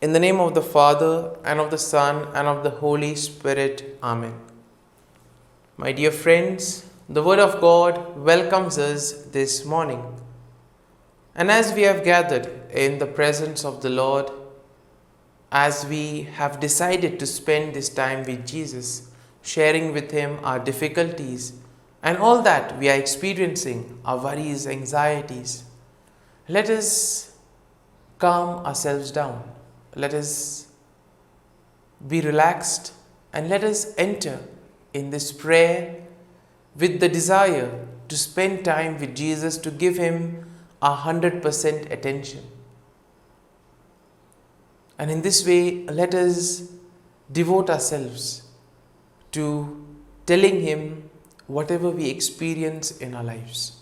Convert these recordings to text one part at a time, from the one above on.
In the name of the Father, and of the Son, and of the Holy Spirit. Amen. My dear friends, the Word of God welcomes us this morning. And as we have gathered in the presence of the Lord, as we have decided to spend this time with Jesus, sharing with Him our difficulties and all that we are experiencing, our worries, anxieties, let us calm ourselves down. Let us be relaxed and let us enter in this prayer with the desire to spend time with Jesus, to give Him 100% attention. And in this way, let us devote ourselves to telling Him whatever we experience in our lives.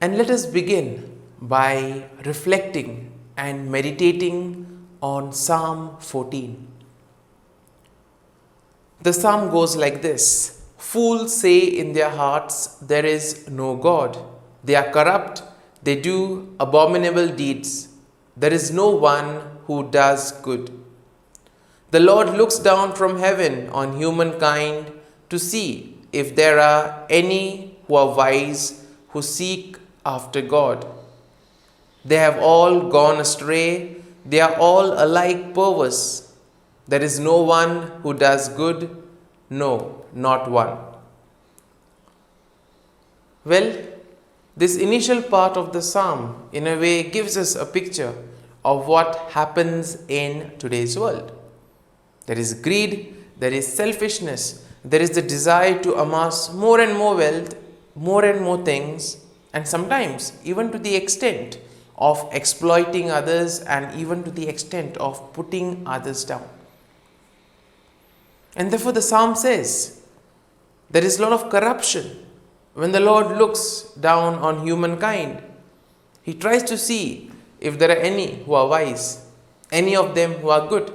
And let us begin by reflecting and meditating on Psalm 14. The psalm goes like this: Fools say in their hearts, there is no God. They are corrupt, they do abominable deeds. There is no one who does good. The Lord looks down from heaven on humankind to see if there are any who are wise, who seek after God. They have all gone astray, they are all alike perverse. There is no one who does good, no, not one. Well, this initial part of the psalm, in a way, gives us a picture of what happens in today's world. There is greed, there is selfishness, there is the desire to amass more and more wealth, more and more things, and sometimes even to the extent of exploiting others and even to the extent of putting others down. And therefore the psalm says, there is a lot of corruption. When the Lord looks down on humankind, He tries to see if there are any who are wise, any of them who are good.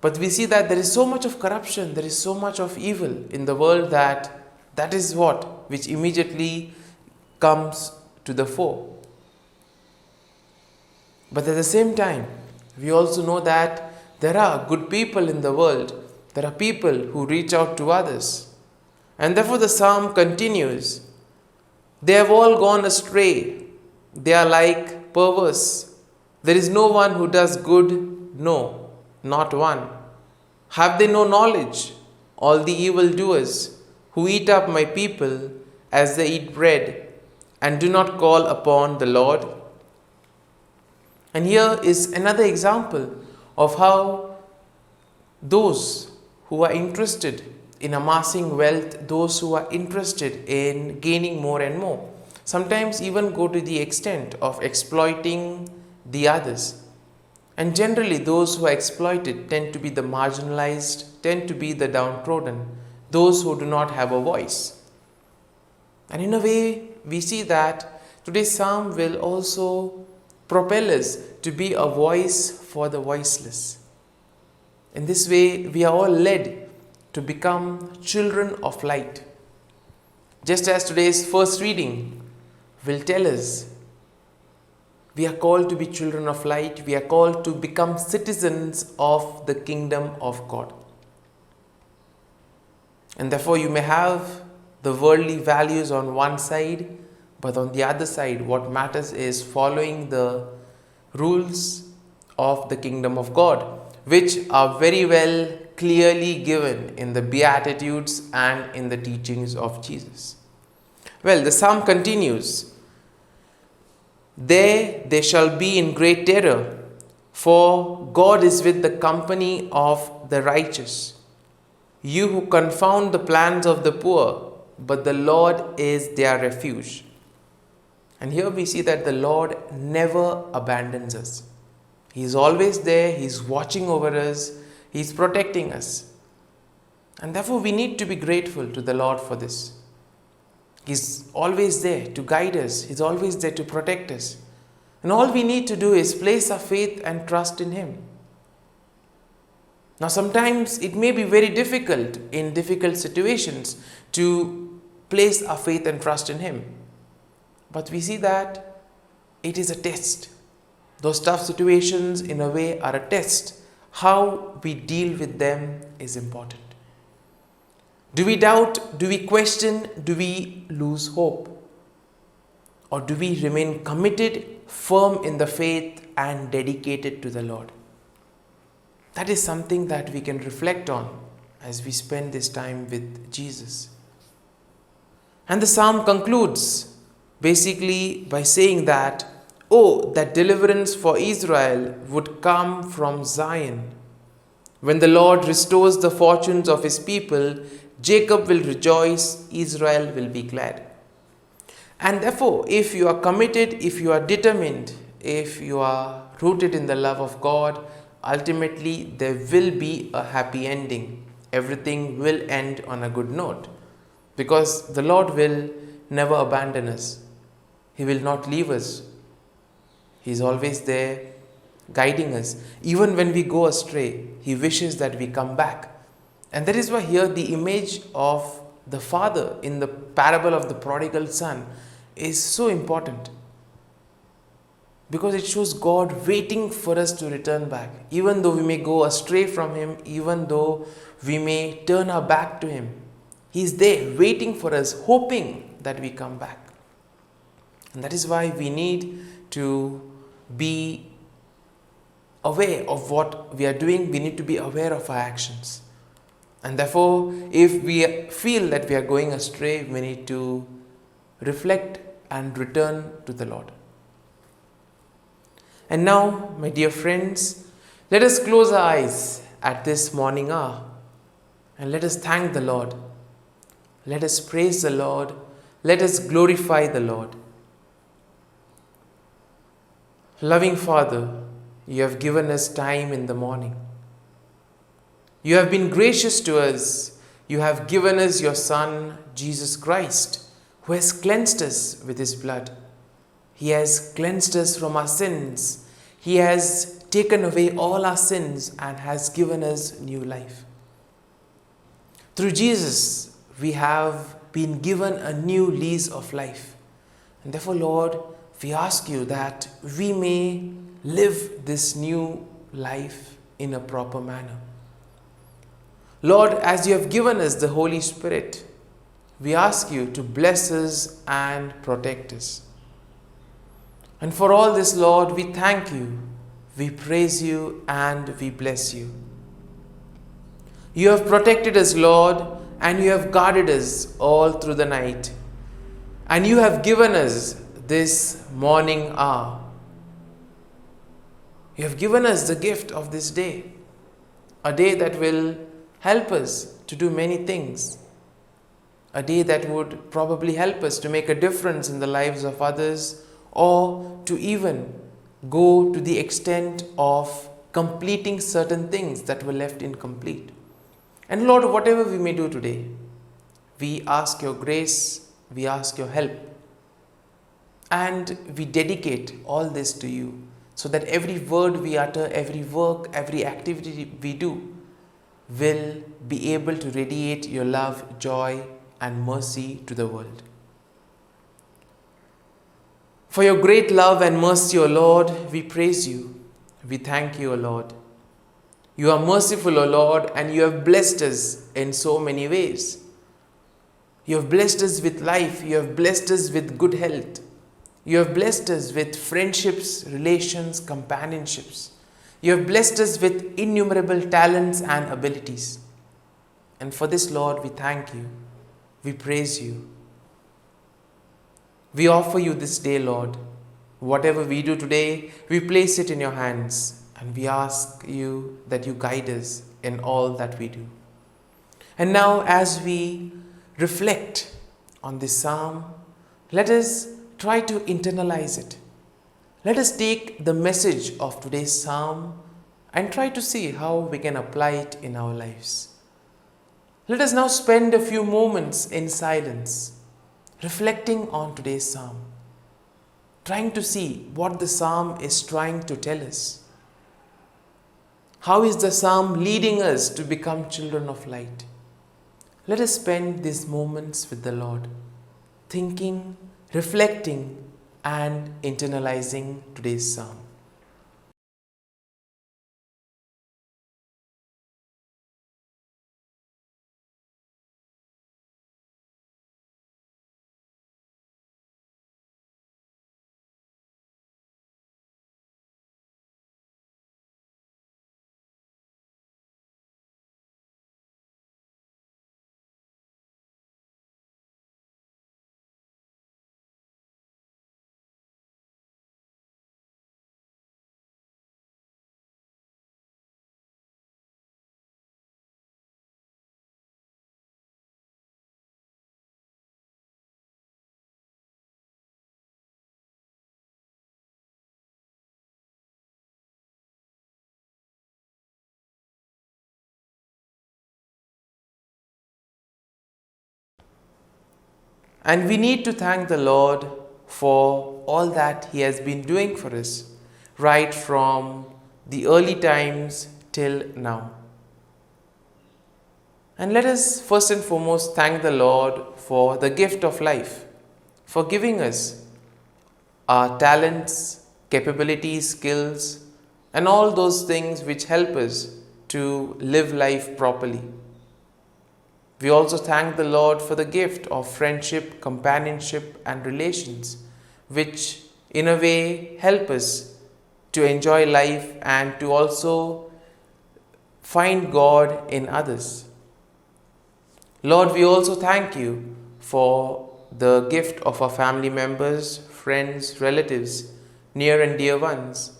But we see that there is so much of corruption, there is so much of evil in the world that is what which immediately comes to the fore. But at the same time, we also know that there are good people in the world. There are people who reach out to others. And therefore the psalm continues, they have all gone astray. They are like perverse. There is no one who does good, no, not one. Have they no knowledge? All the evildoers who eat up my people as they eat bread and do not call upon the Lord. And here is another example of how those who are interested in amassing wealth, those who are interested in gaining more and more, sometimes even go to the extent of exploiting the others. And generally those who are exploited tend to be the marginalized, tend to be the downtrodden, those who do not have a voice. And in a way, we see that today's psalm will also propel us to be a voice for the voiceless. In this way, we are all led to become children of light. Just as today's first reading will tell us, we are called to be children of light. We are called to become citizens of the kingdom of God. And therefore, you may have the worldly values on one side, but on the other side, what matters is following the rules of the kingdom of God, which are very well clearly given in the Beatitudes and in the teachings of Jesus. Well, the psalm continues, there they shall be in great terror, for God is with the company of the righteous. You who confound the plans of the poor, but the Lord is their refuge. And here we see that the Lord never abandons us. He is always there. He is watching over us. He is protecting us. And therefore we need to be grateful to the Lord for this. He is always there to guide us. He is always there to protect us. And all we need to do is place our faith and trust in Him. Now sometimes it may be very difficult in difficult situations to place our faith and trust in Him. But we see that it is a test. Those tough situations, in a way, are a test. How we deal with them is important. Do we doubt? Do we question? Do we lose hope? Or do we remain committed, firm in the faith, and dedicated to the Lord? That is something that we can reflect on as we spend this time with Jesus. And the psalm concludes basically by saying that, oh, that deliverance for Israel would come from Zion. When the Lord restores the fortunes of his people, Jacob will rejoice, Israel will be glad. And therefore, if you are committed, if you are determined, if you are rooted in the love of God, ultimately there will be a happy ending. Everything will end on a good note. Because the Lord will never abandon us. He will not leave us. He is always there guiding us. Even when we go astray, He wishes that we come back. And that is why here the image of the father in the parable of the prodigal son is so important. Because it shows God waiting for us to return back. Even though we may go astray from Him, even though we may turn our back to Him, He is there waiting for us, hoping that we come back. And that is why we need to be aware of what we are doing. We need to be aware of our actions. And therefore, if we feel that we are going astray, we need to reflect and return to the Lord. And now, my dear friends, let us close our eyes at this morning hour and let us thank the Lord. Let us praise the Lord. Let us glorify the Lord. Loving Father, you have given us time in the morning. You have been gracious to us. You have given us your Son, Jesus Christ, who has cleansed us with His blood. He has cleansed us from our sins. He has taken away all our sins and has given us new life. Through Jesus, we have been given a new lease of life. And therefore, Lord, we ask you that we may live this new life in a proper manner. Lord, as you have given us the Holy Spirit, we ask you to bless us and protect us. And for all this, Lord, we thank you, we praise you, and we bless you. You have protected us, Lord, and you have guarded us all through the night. And you have given us this morning hour. You have given us the gift of this day, a day that will help us to do many things, a day that would probably help us to make a difference in the lives of others, or to even go to the extent of completing certain things that were left incomplete. And Lord, whatever we may do today, we ask your grace, we ask your help, and we dedicate all this to you, so that every word we utter, every work, every activity we do will be able to radiate your love, joy, and mercy to the world. For your great love and mercy, O Lord, we praise you. We thank you, O Lord. You are merciful, O Lord, and you have blessed us in so many ways. You have blessed us with life. You have blessed us with good health. You have blessed us with friendships, relations, companionships. You have blessed us with innumerable talents and abilities. And for this, Lord, we thank you. We praise you. We offer you this day, Lord. Whatever we do today, we place it in your hands. And we ask you that you guide us in all that we do. And now, as we reflect on this psalm, let us try to internalize it. Let us take the message of today's psalm and try to see how we can apply it in our lives. Let us now spend a few moments in silence, reflecting on today's psalm, trying to see what the psalm is trying to tell us. How is the psalm leading us to become children of light? Let us spend these moments with the Lord, thinking, reflecting, and internalizing today's psalm. And we need to thank the Lord for all that He has been doing for us, right from the early times till now. And let us first and foremost thank the Lord for the gift of life, for giving us our talents, capabilities, skills, and all those things which help us to live life properly. We also thank the Lord for the gift of friendship, companionship, and relations, which in a way help us to enjoy life and to also find God in others. Lord, we also thank you for the gift of our family members, friends, relatives, near and dear ones,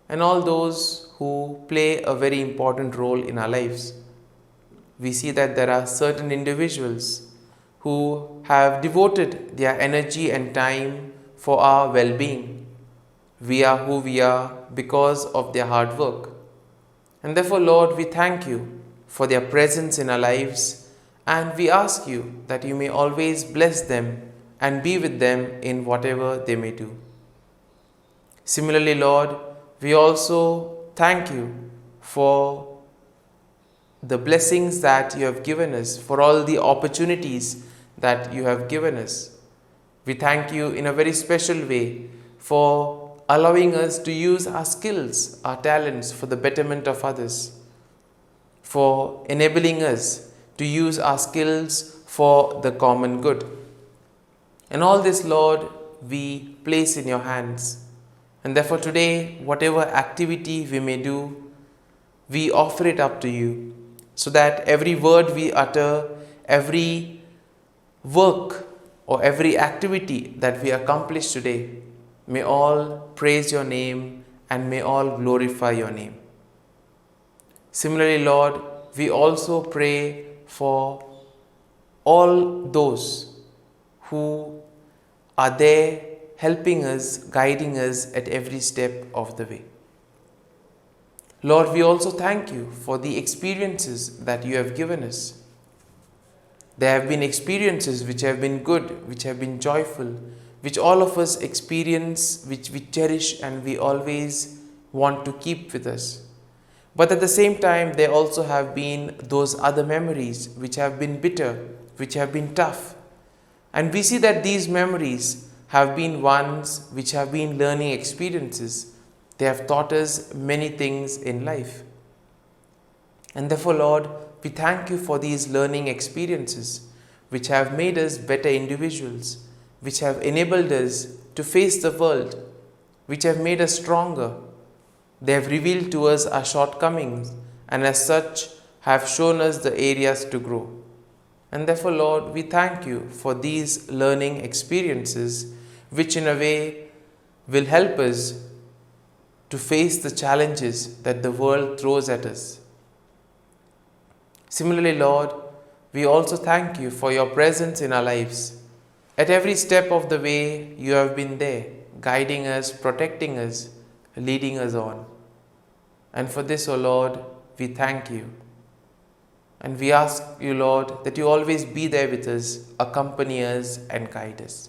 and all those who play a very important role in our lives. We see that there are certain individuals who have devoted their energy and time for our well-being. We are who we are because of their hard work. And therefore, Lord, we thank you for their presence in our lives, and we ask you that you may always bless them and be with them in whatever they may do. Similarly, Lord, we also thank you for the blessings that you have given us, for all the opportunities that you have given us. We thank you in a very special way for allowing us to use our skills, our talents for the betterment of others, for enabling us to use our skills for the common good. And all this, Lord, we place in your hands. And therefore today, whatever activity we may do, we offer it up to you, so that every word we utter, every work or every activity that we accomplish today, may all praise your name and may all glorify your name. Similarly, Lord, we also pray for all those who are there helping us, guiding us at every step of the way. Lord, we also thank you for the experiences that you have given us. There have been experiences which have been good, which have been joyful, which all of us experience, which we cherish and we always want to keep with us. But at the same time, there also have been those other memories which have been bitter, which have been tough. And we see that these memories have been ones which have been learning experiences. They have taught us many things in life. And therefore, Lord, we thank you for these learning experiences which have made us better individuals, which have enabled us to face the world, which have made us stronger. They have revealed to us our shortcomings and as such have shown us the areas to grow. And therefore, Lord, we thank you for these learning experiences which in a way will help us to face the challenges that the world throws at us. Similarly, Lord, we also thank you for your presence in our lives. At every step of the way, you have been there, guiding us, protecting us, leading us on. And for this, O Lord, we thank you. And we ask you, Lord, that you always be there with us, accompany us and guide us.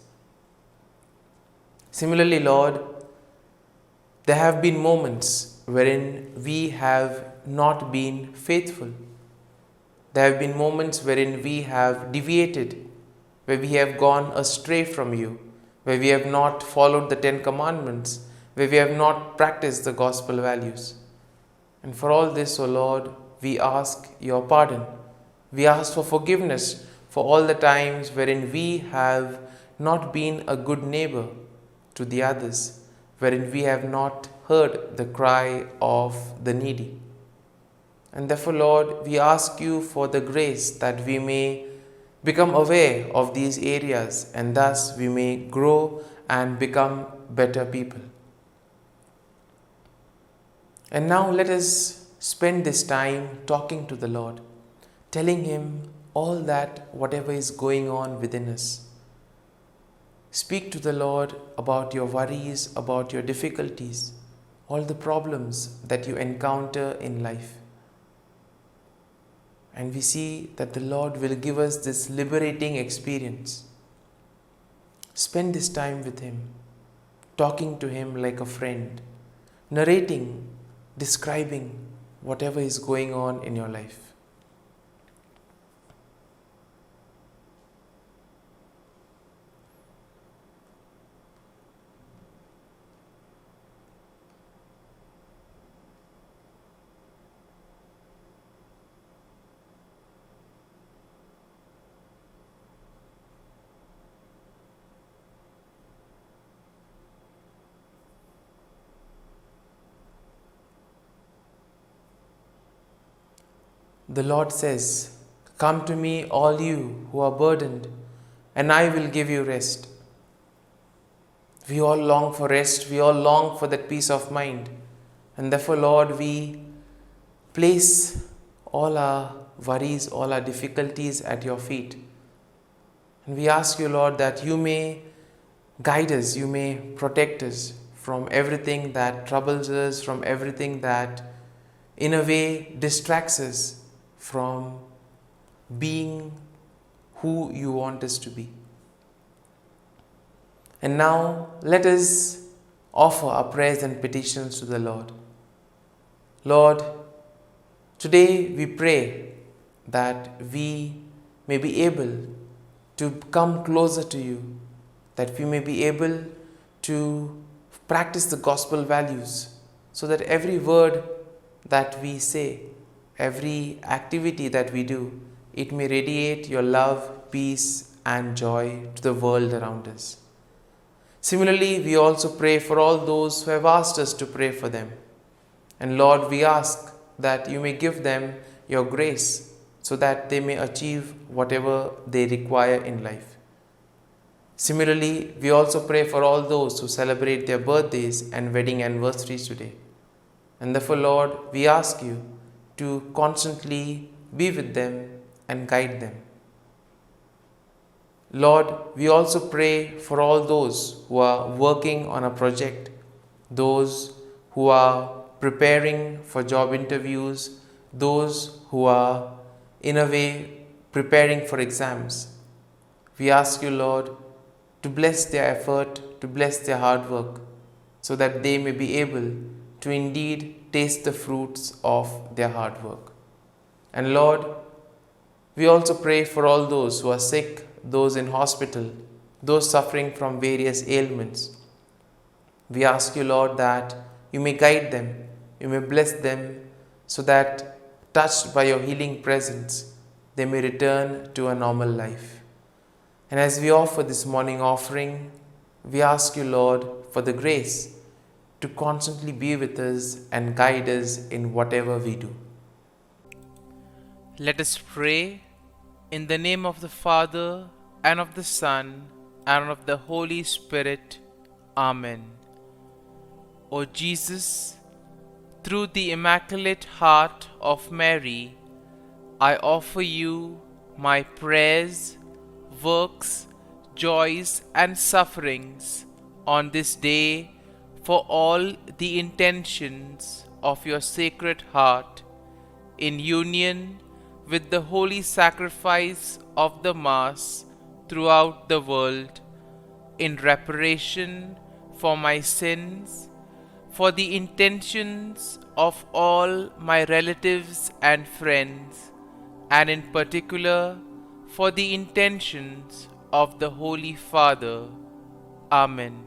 Similarly, Lord, there have been moments wherein we have not been faithful. There have been moments wherein we have deviated, where we have gone astray from you, where we have not followed the 10 commandments, where we have not practiced the gospel values. And for all this, O Lord, we ask your pardon. We ask for forgiveness for all the times wherein we have not been a good neighbor to the others, wherein we have not heard the cry of the needy. And therefore, Lord, we ask you for the grace that we may become aware of these areas and thus we may grow and become better people. And now let us spend this time talking to the Lord, telling Him all that whatever is going on within us. Speak to the Lord about your worries, about your difficulties, all the problems that you encounter in life. And we see that the Lord will give us this liberating experience. Spend this time with Him, talking to Him like a friend, narrating, describing whatever is going on in your life. The Lord says, "Come to me, all you who are burdened, and I will give you rest." We all long for rest. We all long for that peace of mind. And therefore, Lord, we place all our worries, all our difficulties at your feet. And we ask you, Lord, that you may guide us, you may protect us from everything that troubles us, from everything that in a way distracts us from being who you want us to be. And now let us offer our prayers and petitions to the Lord. Lord, today we pray that we may be able to come closer to you, that we may be able to practice the gospel values, so that every word that we say, every activity that we do, it may radiate your love, peace, and joy to the world around us. Similarly, we also pray for all those who have asked us to pray for them. And Lord, we ask that you may give them your grace so that they may achieve whatever they require in life. Similarly, we also pray for all those who celebrate their birthdays and wedding anniversaries today. And therefore, Lord, we ask you to constantly be with them and guide them. Lord, we also pray for all those who are working on a project, those who are preparing for job interviews, those who are in a way preparing for exams. We ask you, Lord, to bless their effort, to bless their hard work, so that they may be able to indeed taste the fruits of their hard work. And Lord, we also pray for all those who are sick, those in hospital, those suffering from various ailments. We ask you, Lord, that you may guide them, you may bless them, so that, touched by your healing presence, they may return to a normal life. And as we offer this morning offering, we ask you, Lord, for the grace to constantly be with us and guide us in whatever we do. Let us pray. In the name of the Father, and of the Son, and of the Holy Spirit. Amen. O Jesus, through the Immaculate Heart of Mary, I offer you my prayers, works, joys, and sufferings on this day for all the intentions of your Sacred Heart, in union with the holy sacrifice of the Mass throughout the world, in reparation for my sins, for the intentions of all my relatives and friends, and in particular for the intentions of the Holy Father. Amen.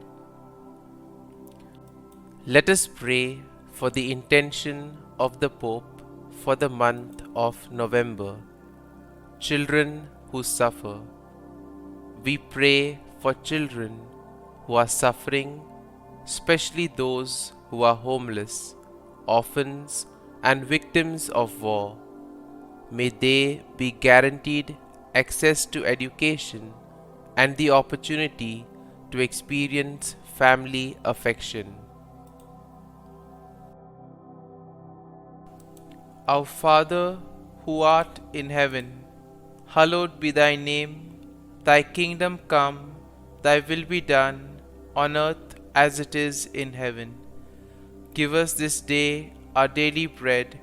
Let us pray for the intention of the Pope for the month of November. Children who suffer. We pray for children who are suffering, especially those who are homeless, orphans, and victims of war. May they be guaranteed access to education and the opportunity to experience family affection. Our Father, who art in heaven, hallowed be thy name. Thy kingdom come, thy will be done, on earth as it is in heaven. Give us this day our daily bread,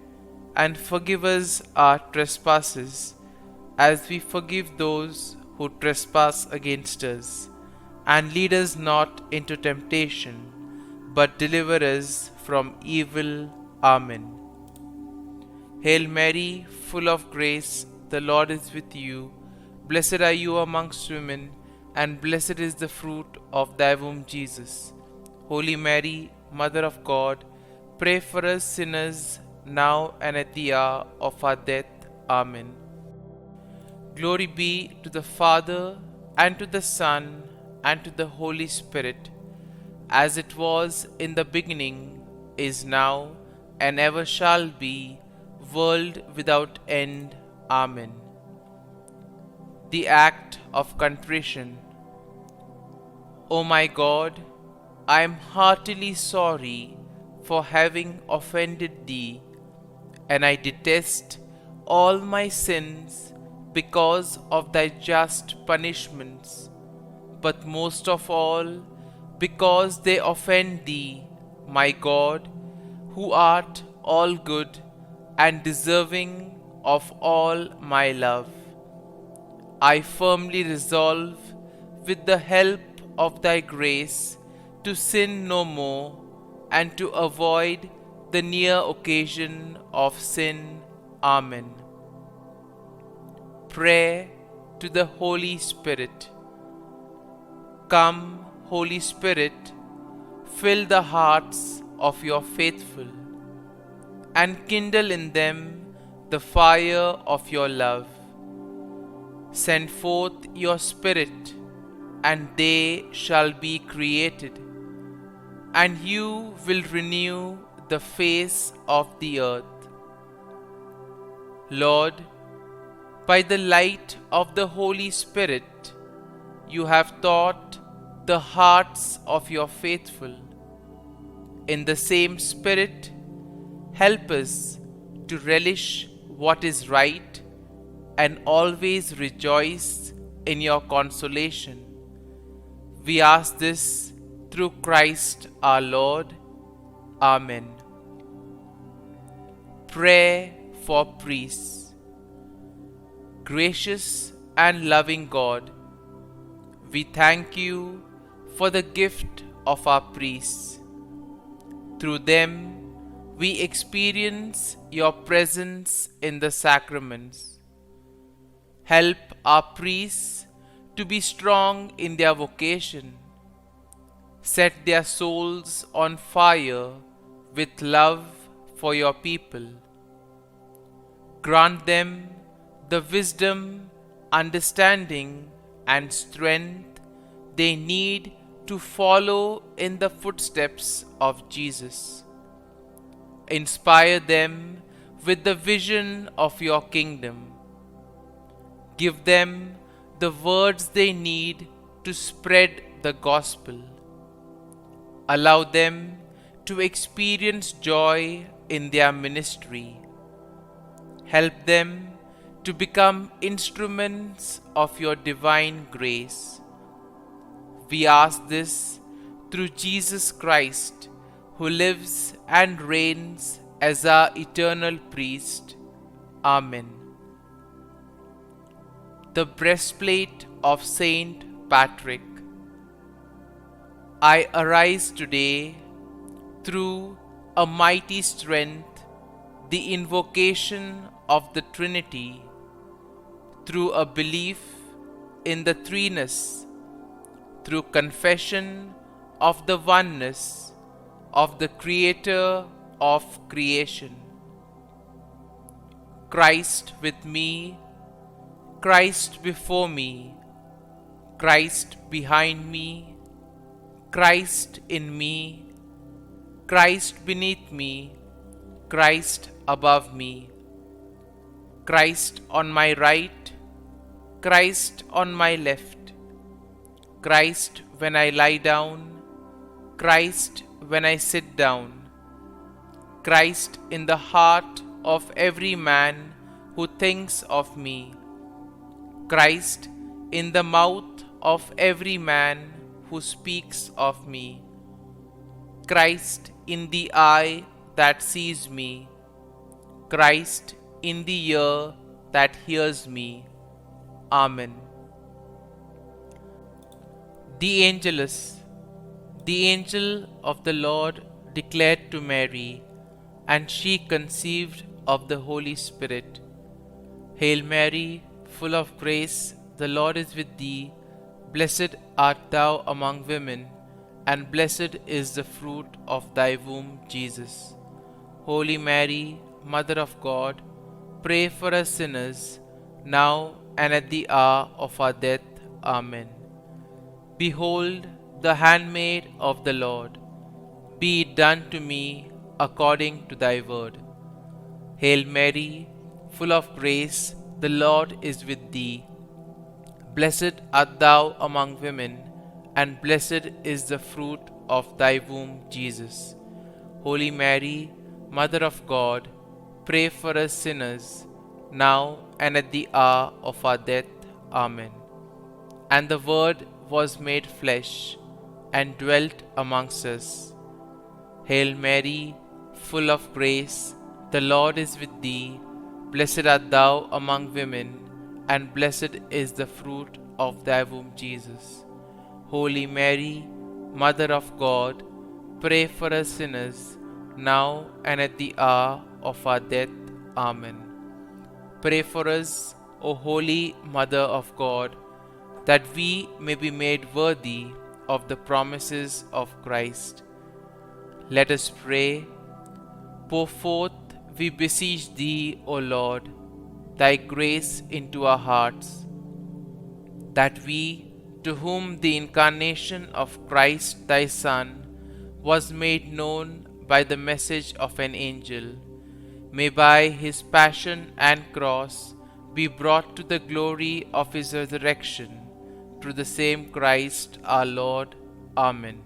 and forgive us our trespasses, as we forgive those who trespass against us. and lead us not into temptation, but deliver us from evil. Amen. Hail Mary, full of grace, the Lord is with you. Blessed are you amongst women, and blessed is the fruit of thy womb, Jesus. Holy Mary, Mother of God, pray for us sinners, now and at the hour of our death. Amen. Glory be to the Father, and to the Son, and to the Holy Spirit, as it was in the beginning, is now, and ever shall be, world without end. Amen. The Act of Contrition. O my God, I am heartily sorry for having offended Thee, and I detest all my sins because of Thy just punishments, but most of all because they offend Thee, my God, who art all good and deserving of all my love. I firmly resolve, with the help of Thy grace, to sin no more, and to avoid the near occasion of sin. Amen. Prayer to the Holy Spirit. Come, Holy Spirit, fill the hearts of your faithful, and kindle in them the fire of your love. Send forth your Spirit, and they shall be created, and you will renew the face of the earth. Lord, by the light of the Holy Spirit, you have taught the hearts of your faithful. In the same Spirit, help us to relish what is right and always rejoice in your consolation. We ask this through Christ our Lord. Amen. Prayer for priests. Gracious and loving God, we thank you for the gift of our priests. Through them, we experience your presence in the sacraments. Help our priests to be strong in their vocation. Set their souls on fire with love for your people. Grant them the wisdom, understanding, and strength they need to follow in the footsteps of Jesus. Inspire them with the vision of your kingdom. Give them the words they need to spread the gospel. Allow them to experience joy in their ministry. Help them to become instruments of your divine grace. We ask this through Jesus Christ, who lives and reigns as our eternal priest. Amen. The breastplate of Saint Patrick. I arise today through a mighty strength, the invocation of the Trinity, through a belief in the threeness, through confession of the oneness of the Creator of creation. Christ with me, Christ before me, Christ behind me, Christ in me, Christ beneath me, Christ above me, Christ on my right, Christ on my left, Christ when I lie down, Christ when I sit down, Christ in the heart of every man who thinks of me, Christ in the mouth of every man who speaks of me, Christ in the eye that sees me, Christ in the ear that hears me. Amen. The Angelus. The angel of the Lord declared to Mary, and she conceived of the Holy Spirit. Hail Mary, full of grace, the Lord is with thee. Blessed art thou among women, and blessed is the fruit of thy womb, Jesus. Holy Mary, Mother of God, pray for us sinners, now and at the hour of our death. Amen. Behold, the handmaid of the Lord. Be it done to me according to thy word. Hail Mary, full of grace, the Lord is with thee. Blessed art thou among women, and blessed is the fruit of thy womb, Jesus. Holy Mary, Mother of God, pray for us sinners, now and at the hour of our death. Amen. And the Word was made flesh, and dwelt amongst us. Hail Mary, full of grace, the Lord is with thee. Blessed art thou among women, and blessed is the fruit of thy womb, Jesus. Holy Mary, Mother of God, pray for us sinners, now and at the hour of our death. Amen. Pray for us, O Holy Mother of God, that we may be made worthy of the promises of Christ. Let us pray. Pour forth, we beseech thee, O Lord, thy grace into our hearts, that we, to whom the incarnation of Christ thy Son was made known by the message of an angel, may by his passion and cross be brought to the glory of his resurrection, through the same Christ our Lord. Amen.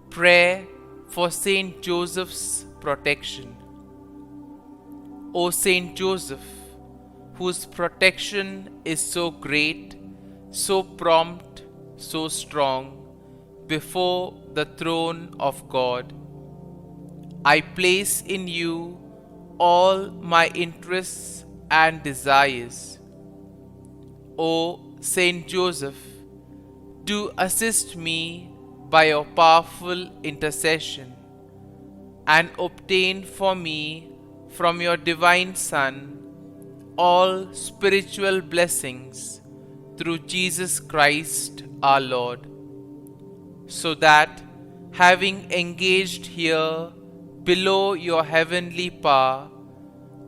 Prayer for Saint Joseph's protection. O Saint Joseph, whose protection is so great, so prompt, so strong, before the throne of God, I place in you all my interests and desires. O Saint Joseph, do assist me by your powerful intercession, and obtain for me from your divine Son all spiritual blessings through Jesus Christ our Lord, so that, having engaged here below your heavenly power,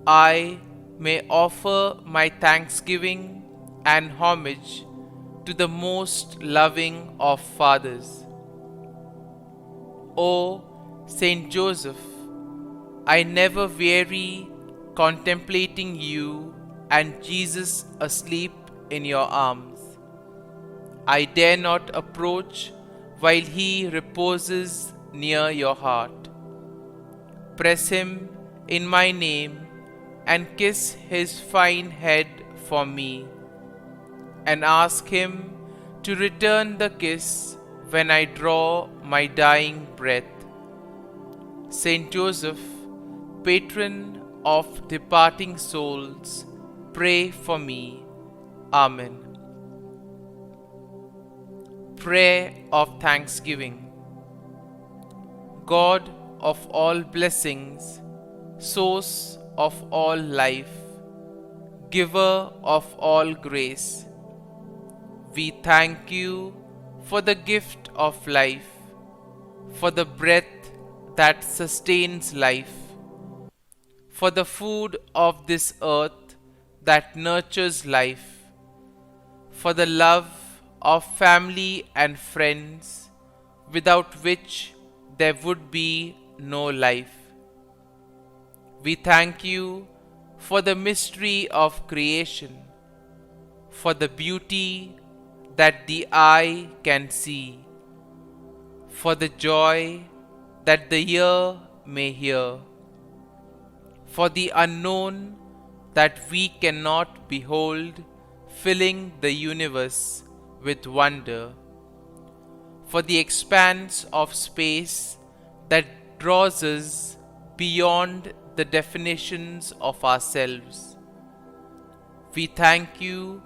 I may offer my thanksgiving and homage to the most loving of fathers. O Saint Joseph, I never weary contemplating you and Jesus asleep in your arms. I dare not approach while he reposes near your heart. Press him in my name and kiss his fine head for me, and ask him to return the kiss when I draw my dying breath. Saint Joseph, patron of departing souls, pray for me. Amen. Prayer of Thanksgiving. God of all blessings, source of all life, giver of all grace, we thank you for the gift of life, for the breath that sustains life, for the food of this earth that nurtures life, for the love of family and friends, without which there would be no life. We thank you for the mystery of creation, for the beauty that the eye can see, for the joy that the ear may hear, for the unknown that we cannot behold, filling the universe with wonder, for the expanse of space that draws us beyond the definitions of ourselves. We thank you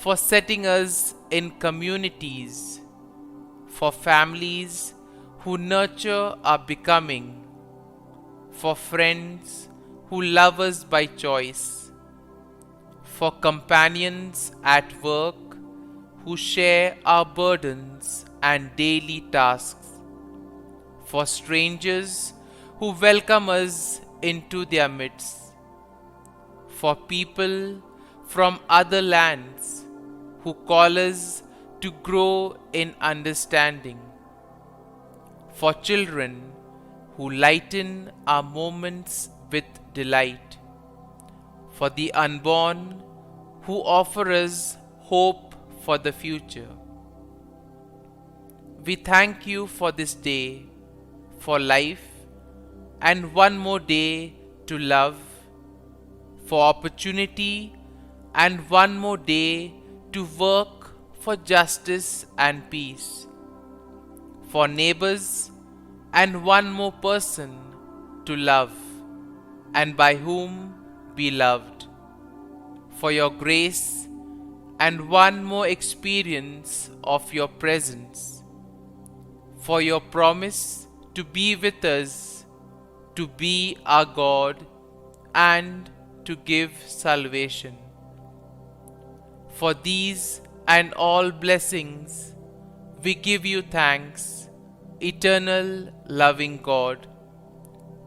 for setting us in communities, for families who nurture our becoming, for friends who love us by choice, for companions at work who share our burdens and daily tasks, for strangers who welcome us into their midst, for people from other lands who call us to grow in understanding, for children who lighten our moments with delight, for the unborn who offer us hope for the future. We thank you for this day, for life, and one more day to love, for opportunity, and one more day to work for justice and peace, for neighbors, and one more person to love, and by whom be loved, for your grace, and one more experience of your presence, for your promise to be with us, to be our God, and to give salvation. For these and all blessings, we give you thanks, eternal loving God.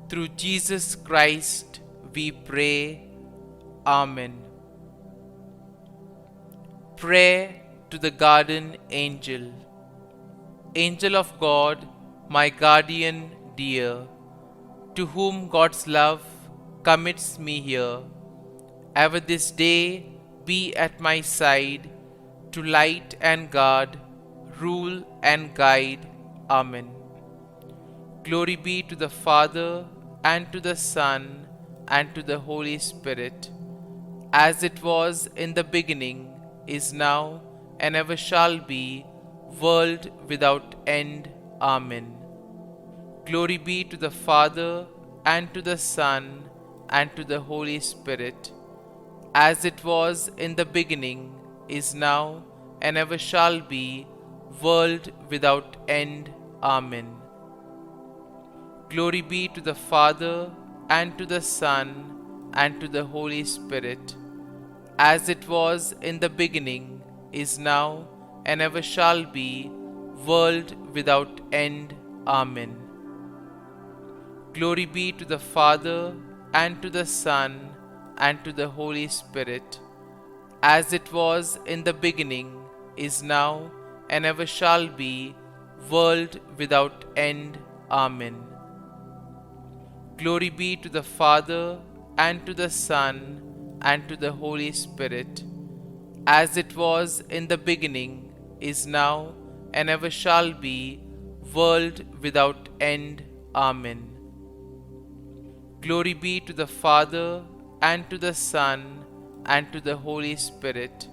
Through Jesus Christ we pray. Amen. Prayer to the Guardian Angel. Angel of God, my guardian dear, to whom God's love commits me here, ever this day be at my side, to light and guard, rule and guide. Amen. Glory be to the Father, and to the Son, and to the Holy Spirit, as it was in the beginning, is now, and ever shall be, world without end. Amen. Glory be to the Father, and to the Son, and to the Holy Spirit, as it was in the beginning, is now, and ever shall be, world without end. Amen. Glory be to the Father, and to the Son, and to the Holy Spirit, as it was in the beginning, is now, and ever shall be, world without end. Amen. Glory be to the Father, and to the Son, and to the Holy Spirit, as it was in the beginning, is now, and ever shall be, world without end. Amen. Glory be to the Father, and to the Son, and to the Holy Spirit, as it was in the beginning, is now, and ever shall be, world without end. Amen. Glory be to the Father, and to the Son, and to the Holy Spirit,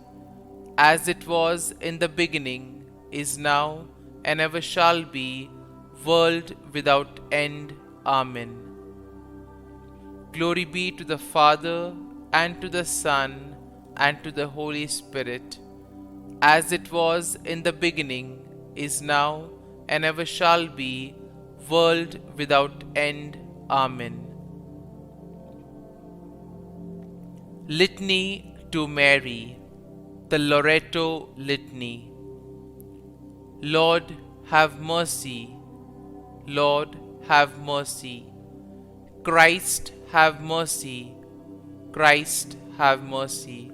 as it was in the beginning, is now, and ever shall be, world without end. Amen. Glory be to the Father, and to the Son, and to the Holy Spirit, as it was in the beginning, is now, and ever shall be, world without end. Amen. Litany to Mary, the LORETO Litany. Lord, have mercy. Lord, have mercy. Christ, have mercy. Christ, have mercy.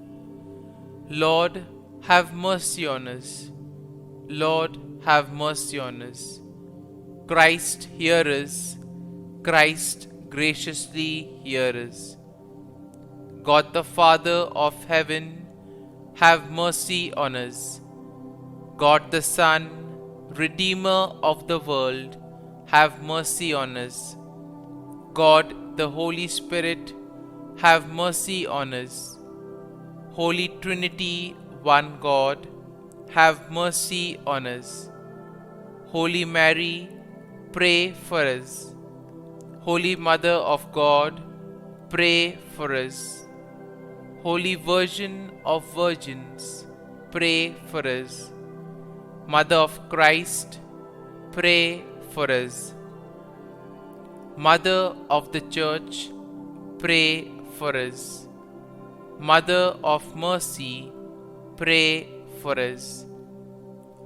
Lord, have mercy on us. Lord, have mercy on us. Christ, hear us. Christ, graciously hear us. God the Father of heaven, have mercy on us. God the Son, Redeemer of the world, have mercy on us. God the Holy Spirit, have mercy on us. Holy Trinity, one God, have mercy on us. Holy Mary, pray for us. Holy Mother of God, pray for us. Holy Virgin of Virgins, pray for us. Mother of Christ, pray for us. Mother of the Church, pray for us. Mother of Mercy, pray for us.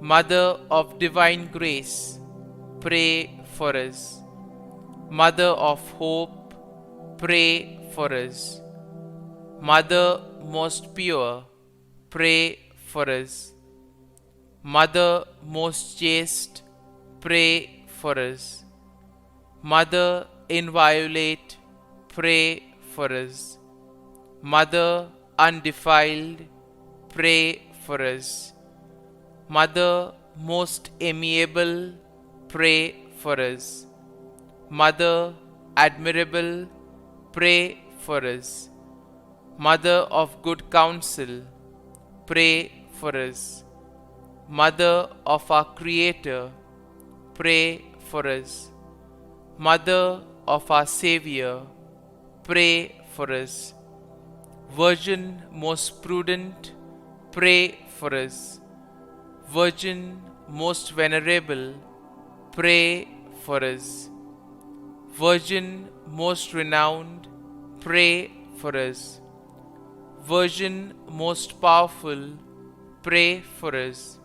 Mother of Divine Grace, pray for us. Mother of Hope, pray for us. Mother most pure, pray for us. Mother most chaste, pray for us. Mother inviolate, pray for us. Mother undefiled, pray for us. Mother most amiable, pray for us. Mother admirable, pray for us. Mother of good counsel, pray for us. Mother of our Creator, pray for us. Mother of our Savior, pray for us. Virgin most prudent, pray for us. Virgin most venerable, pray for us. Virgin most renowned, pray for us. Virgin most powerful, pray for us.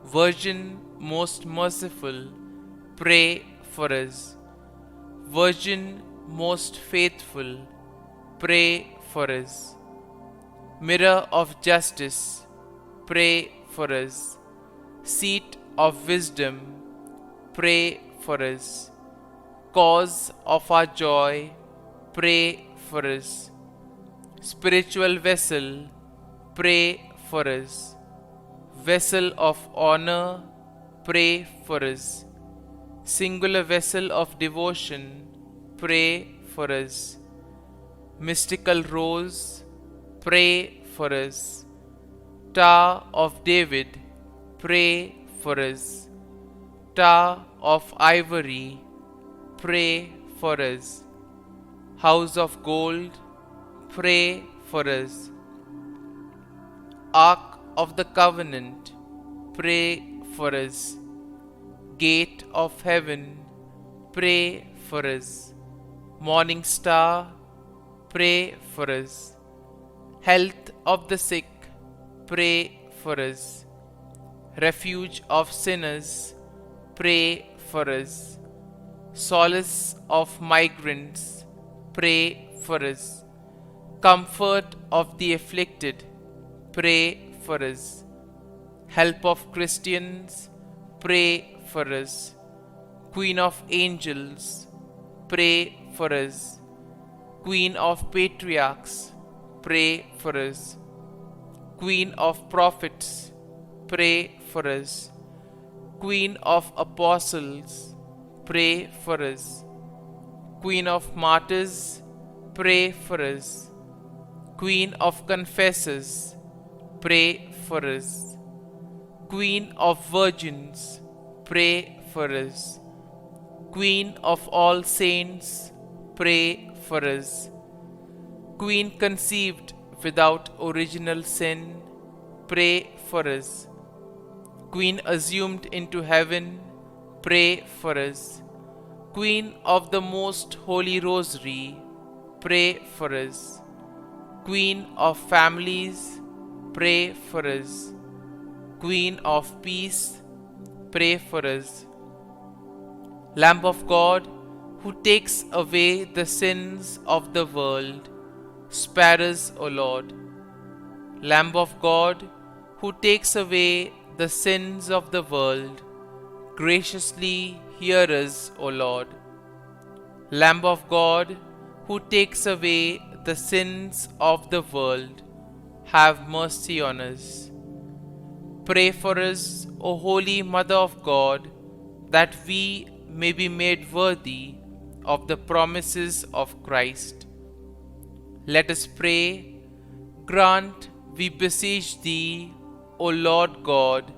Virgin most merciful, pray for us. Virgin most faithful, pray for us. Mirror of justice, pray for us. Seat of wisdom, pray for us. Cause of our joy, pray for us. Spiritual vessel, pray for us. Vessel of honor, pray for us. Singular vessel of devotion, pray for us. Mystical rose, pray for us. Tower of David, pray for us. Tower of ivory, pray for us. House of gold, pray for us. Ark of the covenant, pray for us. Gate of heaven, pray for us. Morning star, pray for us. Health of the sick, pray for us. Refuge of sinners, pray for us. Solace of migrants, pray for us. Comfort of the afflicted, pray for us. Help of Christians, pray for us. Queen of angels, pray for us. Queen of patriarchs, pray for us. Queen of prophets, pray for us. Queen of apostles, pray for us. Queen of martyrs, pray for us. Queen of confessors, pray for us. Queen of virgins, pray for us. Queen of all saints, pray for us. Queen conceived without original sin, pray for us. Queen assumed into heaven, pray for us. Queen of the most holy rosary, pray for us. Queen of families, pray for us. Queen of peace, pray for us. Lamb of God, who takes away the sins of the world, spare us, O Lord. Lamb of God, who takes away the sins of the world, graciously hear us, O Lord. Lamb of God, who takes away the sins of the world, have mercy on us. Pray for us, O Holy Mother of God, that we may be made worthy of the promises of Christ. Let us pray. Grant, we beseech Thee, O Lord God,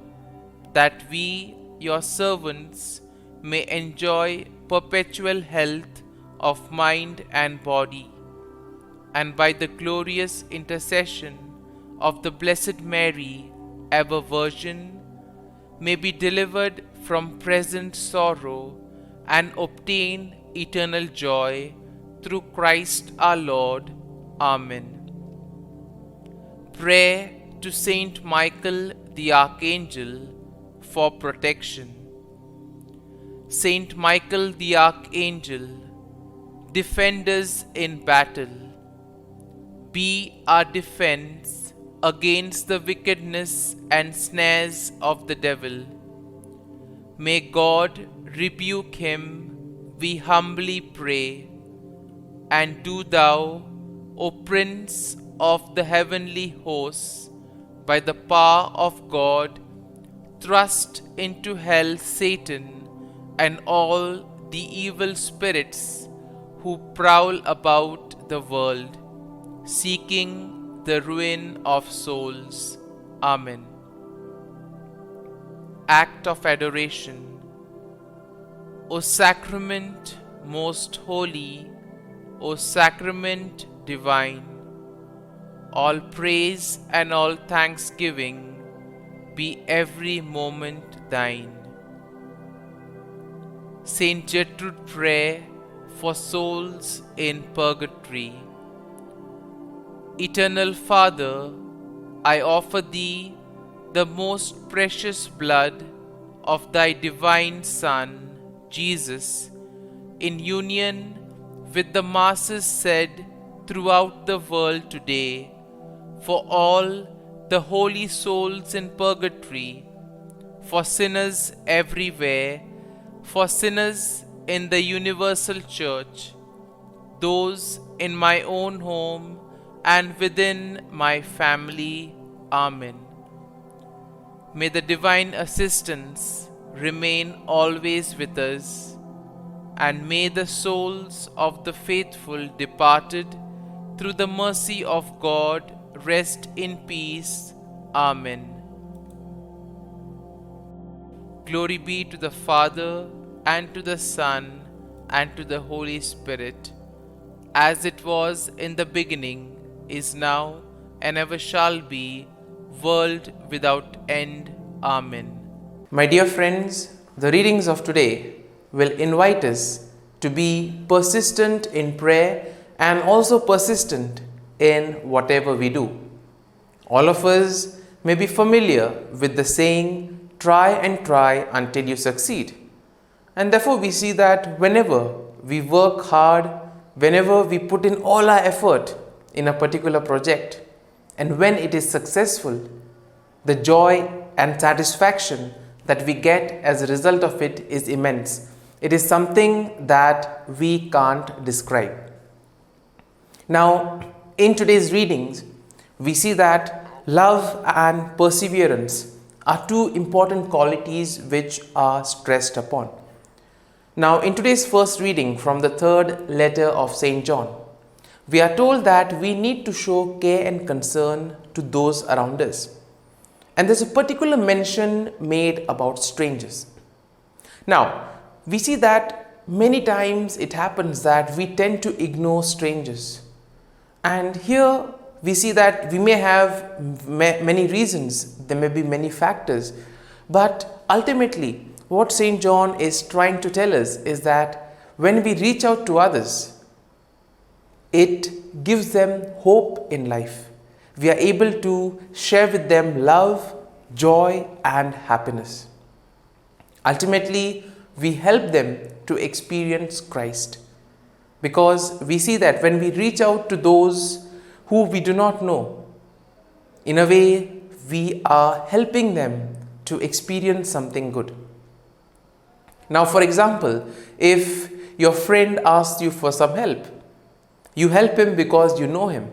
that we, Your servants, may enjoy perpetual health of mind and body, and by the glorious intercession of the Blessed Mary, ever Virgin, may be delivered from present sorrow and obtain eternal joy through Christ our Lord. Amen. Prayer to Saint Michael the Archangel for protection. Saint Michael the Archangel, defend us in battle. Be our defense against the wickedness and snares of the devil. May God rebuke him, we humbly pray. And do thou, O Prince of the heavenly hosts, by the power of God, thrust into hell Satan and all the evil spirits who prowl about the world, seeking the ruin of souls. Amen. Act of Adoration. O Sacrament most holy, O Sacrament divine, all praise and all thanksgiving be every moment thine. Saint Gertrude prayer for souls in purgatory. Eternal Father, I offer Thee the most precious blood of Thy divine Son, Jesus, in union with the masses said throughout the world today, for all the holy souls in purgatory, for sinners everywhere, for sinners in the universal church, those in my own home and within my family. Amen. May the divine assistance remain always with us, and may the souls of the faithful departed through the mercy of God rest in peace. Amen. Glory be to the Father, and to the Son, and to the Holy Spirit, as it was in the beginning, is now, and ever shall be, world without end. Amen. My dear friends, the readings of today will invite us to be persistent in prayer and also persistent in whatever we do. All of us may be familiar with the saying, try and try until you succeed. And therefore we see that whenever we work hard, whenever we put in all our effort in a particular project, and when it is successful, the joy and satisfaction that we get as a result of it is immense. It is something that we can't describe. Now, in today's readings, we see that love and perseverance are two important qualities which are stressed upon. Now, in today's first reading from the third letter of St. John, we are told that we need to show care and concern to those around us. And there's a particular mention made about strangers. Now, we see that many times it happens that we tend to ignore strangers. And here we see that we may have many reasons, there may be many factors, but ultimately what St. John is trying to tell us is that when we reach out to others, it gives them hope in life. We are able to share with them love, joy, and happiness. Ultimately, we help them to experience Christ, because we see that when we reach out to those who we do not know, in a way we are helping them to experience something good. Now, for example, if your friend asks you for some help, you help him because you know him.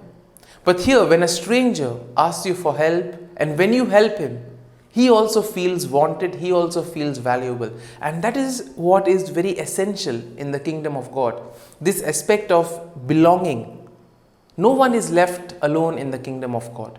But here, when a stranger asks you for help, and when you help him, he also feels wanted, he also feels valuable. And that is what is very essential in the kingdom of God. This aspect of belonging. No one is left alone in the kingdom of God.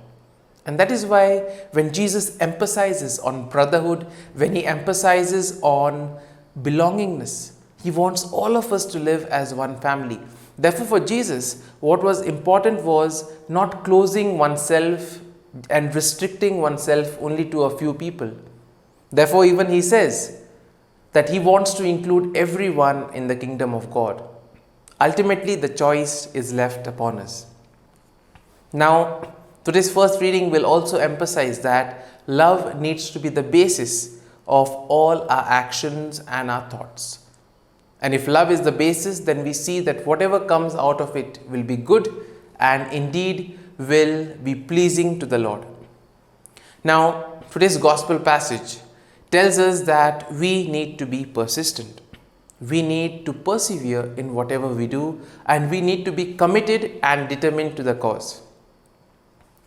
And that is why when Jesus emphasizes on brotherhood, when he emphasizes on belongingness, he wants all of us to live as one family. Therefore, for Jesus, what was important was not closing oneself and restricting oneself only to a few people. Therefore, even he says that he wants to include everyone in the kingdom of God. Ultimately, the choice is left upon us. Now, today's first reading will also emphasize that love needs to be the basis of all our actions and our thoughts. And if love is the basis, then we see that whatever comes out of it will be good and indeed will be pleasing to the Lord. Now, today's gospel passage tells us that we need to be persistent. We need to persevere in whatever we do, and we need to be committed and determined to the cause.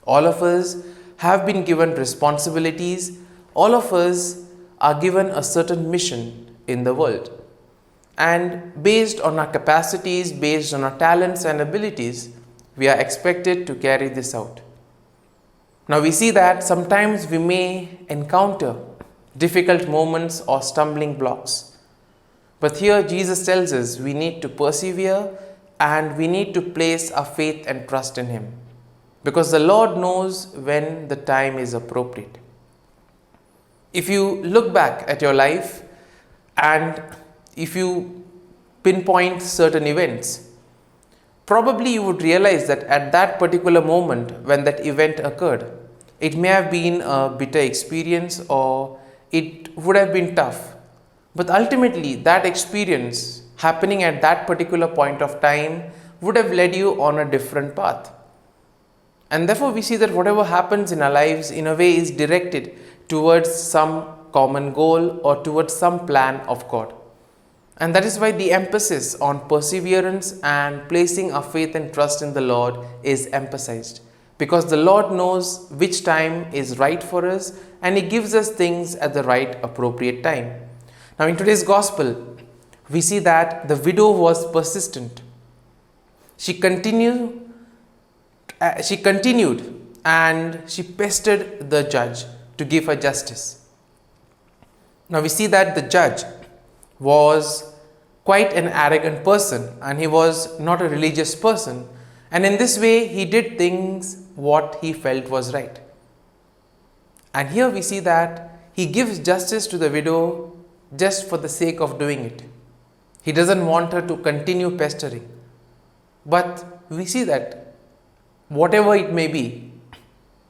All of us have been given responsibilities. All of us are given a certain mission in the world. And based on our capacities, based on our talents and abilities, we are expected to carry this out. Now we see that sometimes we may encounter difficult moments or stumbling blocks. But here Jesus tells us we need to persevere and we need to place our faith and trust in Him, because the Lord knows when the time is appropriate. If you look back at your life and if you pinpoint certain events, probably you would realize that at that particular moment when that event occurred, it may have been a bitter experience or it would have been tough. But ultimately, that experience happening at that particular point of time would have led you on a different path. And therefore, we see that whatever happens in our lives in a way is directed towards some common goal or towards some plan of God. And that is why the emphasis on perseverance and placing our faith and trust in the Lord is emphasized. Because the Lord knows which time is right for us and He gives us things at the right appropriate time. Now in today's gospel, we see that the widow was persistent. She continued and she pestered the judge to give her justice. Now we see that the judge was quite an arrogant person and he was not a religious person, and in this way he did things what he felt was right. And here we see that he gives justice to the widow just for the sake of doing it. He doesn't want her to continue pestering. But we see that whatever it may be,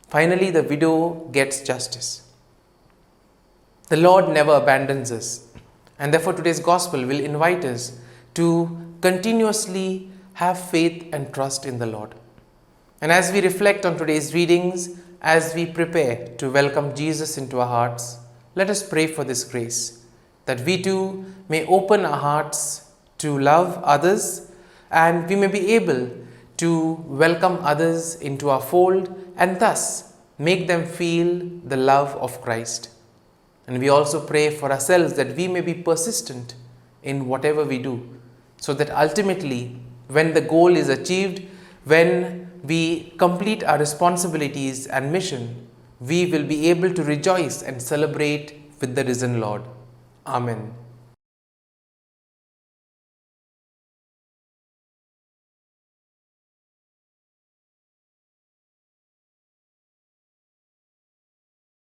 finally the widow gets justice. The Lord never abandons us. And therefore today's gospel will invite us to continuously have faith and trust in the Lord. And as we reflect on today's readings, as we prepare to welcome Jesus into our hearts, let us pray for this grace, that we too may open our hearts to love others and we may be able to welcome others into our fold and thus make them feel the love of Christ. And we also pray for ourselves that we may be persistent in whatever we do, so that ultimately when the goal is achieved, when we complete our responsibilities and mission, we will be able to rejoice and celebrate with the risen Lord. Amen.